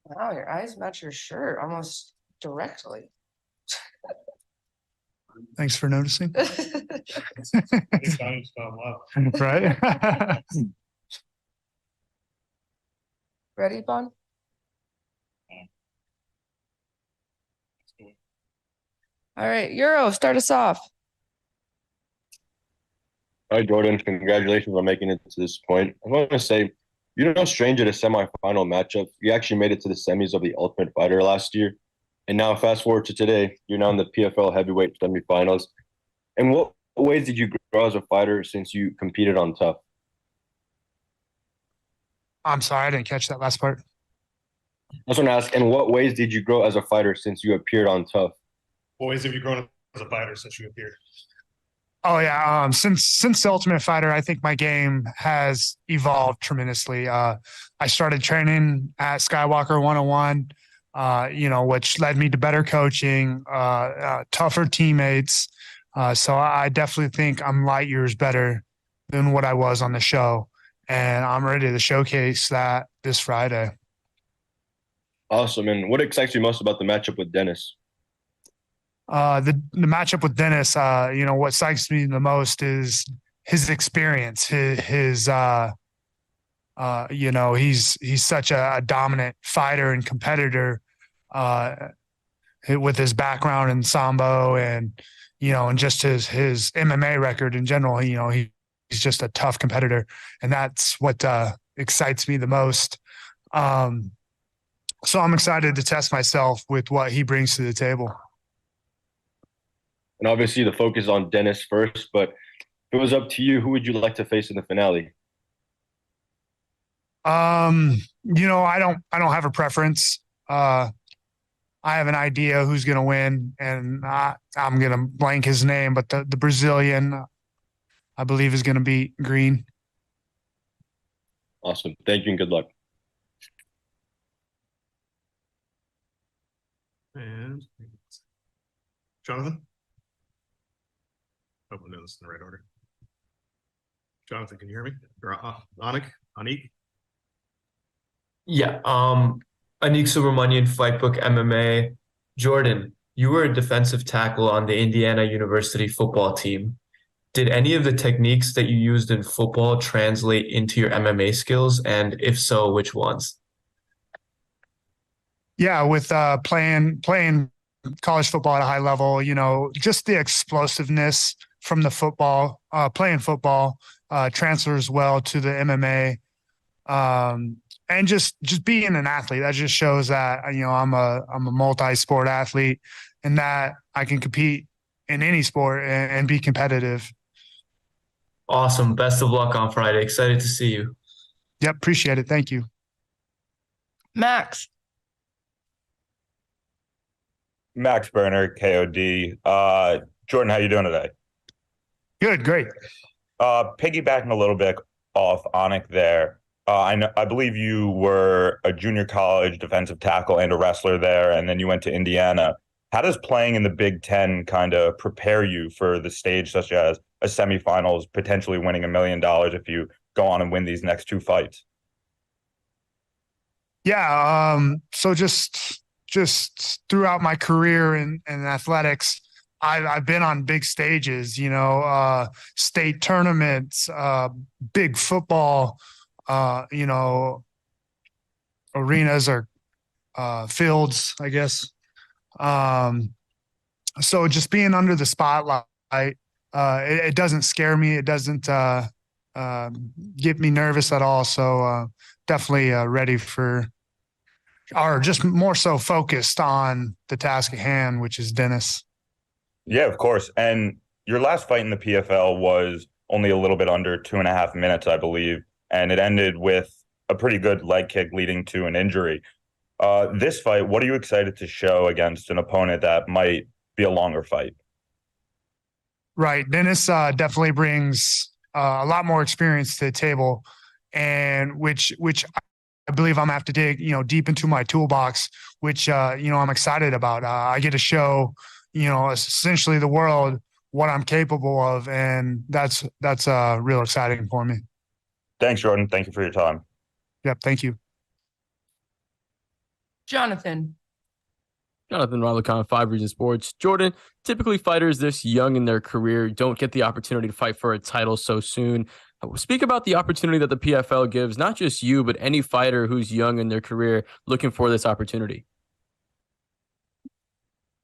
Wow, your eyes match your shirt almost directly. Thanks for noticing. Right? Ready, Bon? All right, Euro, start us off. Hi, Jordan. Congratulations on making it to this point. I want to say, you're no stranger to semifinal matchup. You actually made it to the semis of the Ultimate Fighter last year. And now, fast forward to today, you're now in the PFL heavyweight semifinals. In what ways did you grow as a fighter since you competed on Tough? I'm sorry, I didn't catch that last part. I was going to ask, in what ways did you grow as a fighter since you appeared on Tough? What ways have you grown as a fighter since you appeared? Oh yeah, since the Ultimate Fighter, I think my game has evolved tremendously. I started training at Skywalker 101, which led me to better coaching, tougher teammates. So I definitely think I'm light years better than what I was on the show, and I'm ready to showcase that this Friday. Awesome. And what excites you most about the matchup with Denis? The matchup with Denis, what excites me the most is his experience. He's such a dominant fighter and competitor, with his background in sambo and just his MMA record in general. He's just a tough competitor, and that's what excites me the most. So I'm excited to test myself with what he brings to the table. And obviously the focus is on Denis first, but if it was up to you, who would you like to face in the finale? I don't have a preference. I have an idea who's going to win, and I'm going to blank his name, but the Brazilian, I believe, is going to beat Green. Awesome. Thank you and good luck. And Jonathan? Hope I'm doing this in the right order. Jonathan, can you hear me? Or Anik? Yeah. Anik Subramanian, Fightbook MMA. Jordan, you were a defensive tackle on the Indiana University football team. Did any of the techniques that you used in football translate into your MMA skills? And if so, which ones? Yeah, with playing college football at a high level, just the explosiveness from the football, playing football, transfers well to the MMA. And just being an athlete, that just shows that, I'm a multi-sport athlete, and that I can compete in any sport and be competitive. Awesome. Best of luck on Friday. Excited to see you. Yep. Appreciate it. Thank you. Max. Max Burner, KOD. Jordan, how you doing today? Good. Great. Piggybacking a little bit off Anik there. I believe you were a junior college defensive tackle and a wrestler there, and then you went to Indiana. How does playing in the Big Ten kind of prepare you for the stage, such as a semifinals, potentially winning $1 million if you go on and win these next two fights? Yeah. So just throughout my career in athletics, I've been on big stages, state tournaments, big football, arenas or fields, I guess. So just being under the spotlight, it doesn't scare me. It doesn't get me nervous at all. So definitely ready for, or just more so focused on the task at hand, which is Denis. Yeah, of course. And your last fight in the PFL was only a little bit under 2.5 minutes, I believe. And it ended with a pretty good leg kick leading to an injury. This fight, what are you excited to show against an opponent that might be a longer fight? Right. Denis definitely brings a lot more experience to the table, and which I believe I'm gonna have to dig, deep into my toolbox, which, I'm excited about. I get to show, essentially the world what I'm capable of. And that's real exciting for me. Thanks, Jordan. Thank you for your time. Yep. Thank you. Jonathan. Jonathan Ralikon, 5 Reasons Sports. Jordan, typically fighters this young in their career don't get the opportunity to fight for a title so soon. Speak about the opportunity that the PFL gives, not just you, but any fighter who's young in their career looking for this opportunity.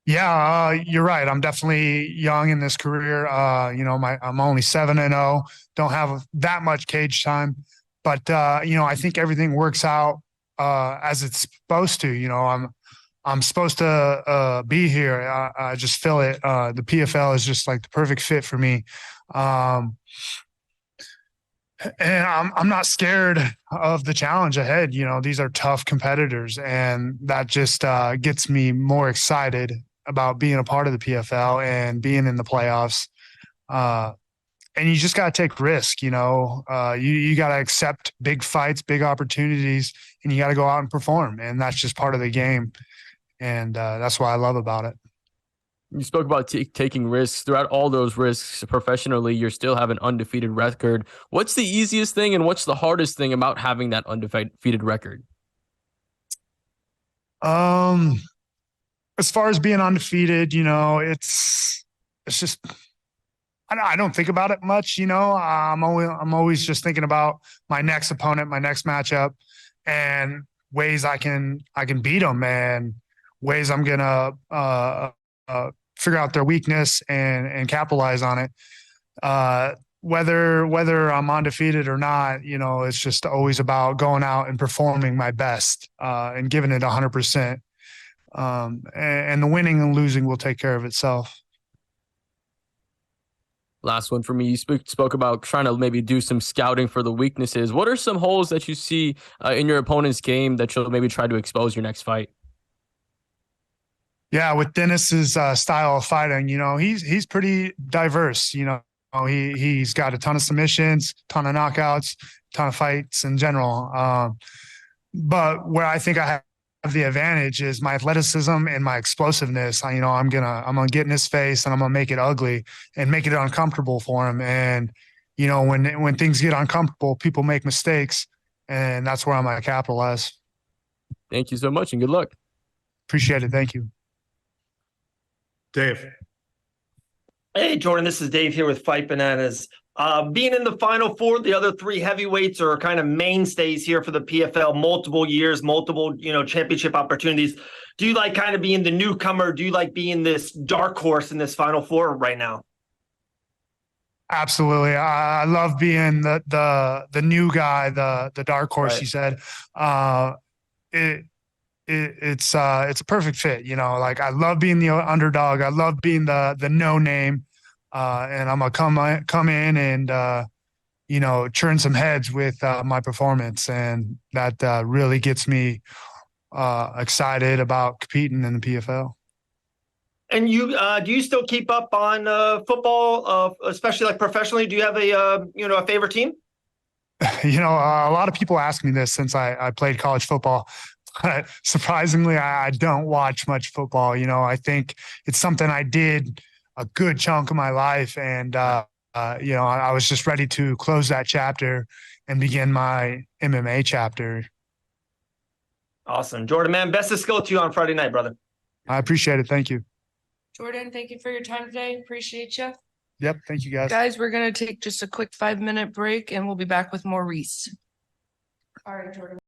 Yeah, you're right. I'm definitely young in this career. I'm only 7-0. Don't have that much cage time, but I think everything works out as it's supposed to. I'm supposed to be here. I just feel it. The PFL is just like the perfect fit for me. And I'm not scared of the challenge ahead. These are tough competitors, and that just gets me more excited about being a part of the PFL and being in the playoffs. And you just got to take risk. You got to accept big fights, big opportunities, and you got to go out and perform. And that's just part of the game. And that's what I love about it. You spoke about taking risks. Throughout all those risks professionally, you still have an undefeated record. What's the easiest thing and what's the hardest thing about having that undefeated record? As far as being undefeated, it's just, I don't think about it much. I'm always just thinking about my next opponent, my next matchup, and ways I can beat them, and ways I'm gonna figure out their weakness and capitalize on it. Whether I'm undefeated or not, it's just always about going out and performing my best and giving it 100%. And the winning and losing will take care of itself. Last one for me. You spoke about trying to maybe do some scouting for the weaknesses. What are some holes that you see in your opponent's game that you'll maybe try to expose your next fight? Yeah, with Denis's style of fighting, he's pretty diverse. He's got a ton of submissions, ton of knockouts, ton of fights in general. But where I think I have the advantage is my athleticism and my explosiveness. I'm gonna get in his face and I'm gonna make it ugly and make it uncomfortable for him. And when things get uncomfortable, people make mistakes, and that's where I'm gonna capitalize. Thank you so much and good luck. Appreciate it. Thank you. Dave. Hey, Jordan, this is Dave here with Fight Bananas. Being in the Final Four, the other 3 heavyweights are kind of mainstays here for the PFL, multiple years, multiple, championship opportunities. Do you like kind of being the newcomer? Do you like being this dark horse in this Final Four right now? Absolutely. I love being the new guy, the dark horse, Right. you said. It's a perfect fit. Like I love being the underdog. I love being the no name. And I'm gonna come in and churn some heads with my performance, and that really gets me excited about competing in the PFL. And you do you still keep up on football, especially like professionally? Do you have a favorite team? A lot of people ask me this since I played college football. But surprisingly, I don't watch much football. I think it's something I did a good chunk of my life, and I was just ready to close that chapter and begin my MMA chapter. Awesome, Jordan, man. Best of skill to you on Friday night, brother. I appreciate it. Thank you. Jordan, thank you for your time today. Appreciate you. Yep. Thank you, guys. Guys, we're going to take just a quick 5-minute break and we'll be back with more Reese. All right, Jordan.